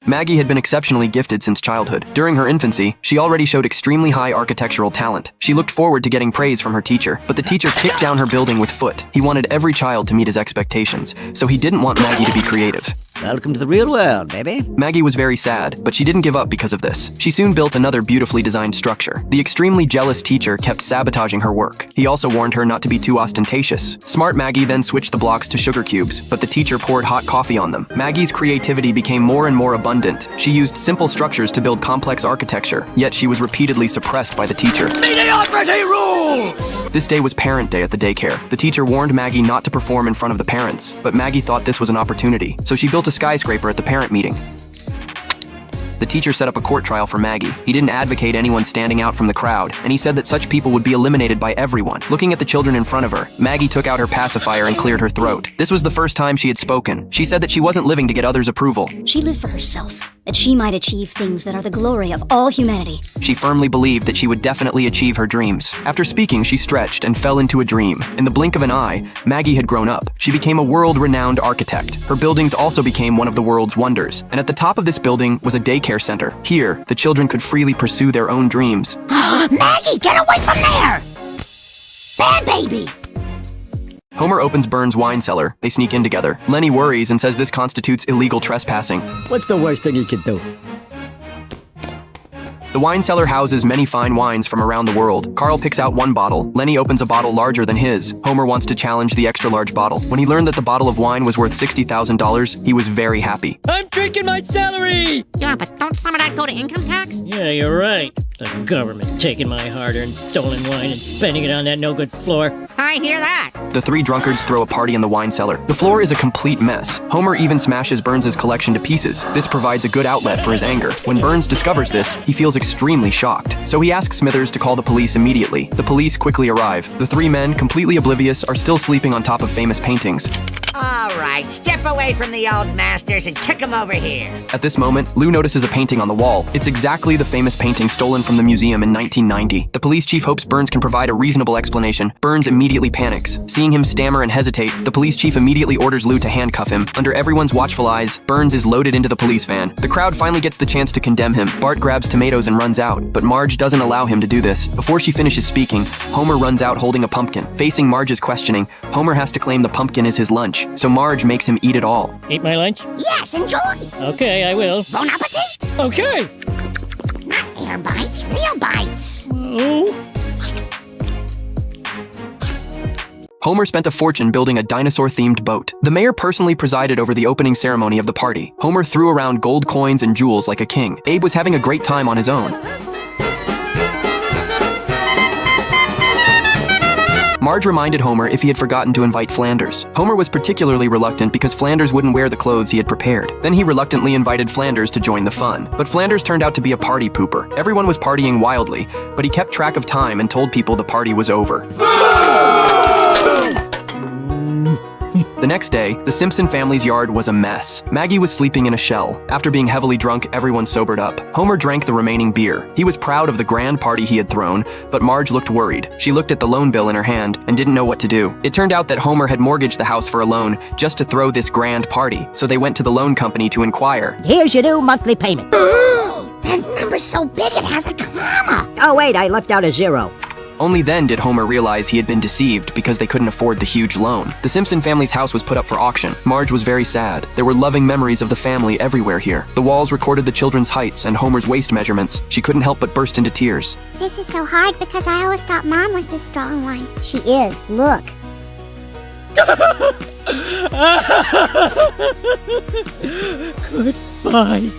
Maggie had been exceptionally gifted since childhood. During her infancy, she already showed extremely high architectural talent. She looked forward to getting praise from her teacher, but the teacher kicked down her building with foot. He wanted every child to meet his expectations, so he didn't want Maggie to be creative. Welcome to the real world, baby. Maggie was very sad, but she didn't give up because of this. She soon built another beautifully designed structure. The extremely jealous teacher kept sabotaging her work. He also warned her not to be too ostentatious. Smart Maggie then switched the blocks to sugar cubes, but the teacher poured hot coffee on them. Maggie's creativity became more and more abundant. She used simple structures to build complex architecture, yet she was repeatedly suppressed by the teacher. Mediocrity rules! This day was parent day at the daycare. The teacher warned Maggie not to perform in front of the parents, but Maggie thought this was an opportunity, so she built a skyscraper at the parent meeting. The teacher set up a court trial for Maggie. He didn't advocate anyone standing out from the crowd, and he said that such people would be eliminated by everyone. Looking at the children in front of her, Maggie took out her pacifier and cleared her throat. This was the first time she had spoken. She said that she wasn't living to get others' approval. She lived for herself, that she might achieve things that are the glory of all humanity. She firmly believed that she would definitely achieve her dreams. After speaking, she stretched and fell into a dream. In the blink of an eye, Maggie had grown up. She became a world-renowned architect. Her buildings also became one of the world's wonders. And at the top of this building was a daycare center. Here, the children could freely pursue their own dreams. Maggie, get away from there! Bad baby! Homer opens Burns' wine cellar. They sneak in together. Lenny worries and says this constitutes illegal trespassing. What's the worst thing he could do? The wine cellar houses many fine wines from around the world. Carl picks out one bottle. Lenny opens a bottle larger than his. Homer wants to challenge the extra-large bottle. When he learned that the bottle of wine was worth $60,000, he was very happy. I'm drinking my celery! Yeah, but don't some of that go to income tax? Yeah, you're right. The government taking my hard-earned stolen wine and spending it on that no-good floor. I hear that. The three drunkards throw a party in the wine cellar. The floor is a complete mess. Homer even smashes Burns' collection to pieces. This provides a good outlet for his anger. When Burns discovers this, he feels extremely shocked. So he asks Smithers to call the police immediately. The police quickly arrive. The three men, completely oblivious, are still sleeping on top of famous paintings. All right, step away from the old masters and kick them over here. At this moment, Lou notices a painting on the wall. It's exactly the famous painting stolen from the museum in 1990. The police chief hopes Burns can provide a reasonable explanation. Burns immediately panics. Seeing him stammer and hesitate, the police chief immediately orders Lou to handcuff him. Under everyone's watchful eyes, Burns is loaded into the police van. The crowd finally gets the chance to condemn him. Bart grabs tomatoes and runs out, but Marge doesn't allow him to do this. Before she finishes speaking, Homer runs out holding a pumpkin. Facing Marge's questioning, Homer has to claim the pumpkin is his lunch, so Marge makes him eat it all. Eat my lunch? Yes, enjoy. Okay, I will. Bon appetit. Okay! Not air bites, real bites. Oh. Homer spent a fortune building a dinosaur-themed boat. The mayor personally presided over the opening ceremony of the party. Homer threw around gold coins and jewels like a king. Abe was having a great time on his own. Marge reminded Homer if he had forgotten to invite Flanders. Homer was particularly reluctant because Flanders wouldn't wear the clothes he had prepared. Then he reluctantly invited Flanders to join the fun. But Flanders turned out to be a party pooper. Everyone was partying wildly, but he kept track of time and told people the party was over. The next day, the Simpson family's yard was a mess. Maggie was sleeping in a shell. After being heavily drunk, everyone sobered up. Homer drank the remaining beer. He was proud of the grand party he had thrown, but Marge looked worried. She looked at the loan bill in her hand and didn't know what to do. It turned out that Homer had mortgaged the house for a loan just to throw this grand party, so they went to the loan company to inquire. Here's your new monthly payment. That number's so big it has a comma. Oh, wait, I left out a zero. Only then did Homer realize he had been deceived because they couldn't afford the huge loan. The Simpson family's house was put up for auction. Marge was very sad. There were loving memories of the family everywhere here. The walls recorded the children's heights and Homer's waist measurements. She couldn't help but burst into tears. This is so hard because I always thought Mom was the strong one. She is, look. Goodbye.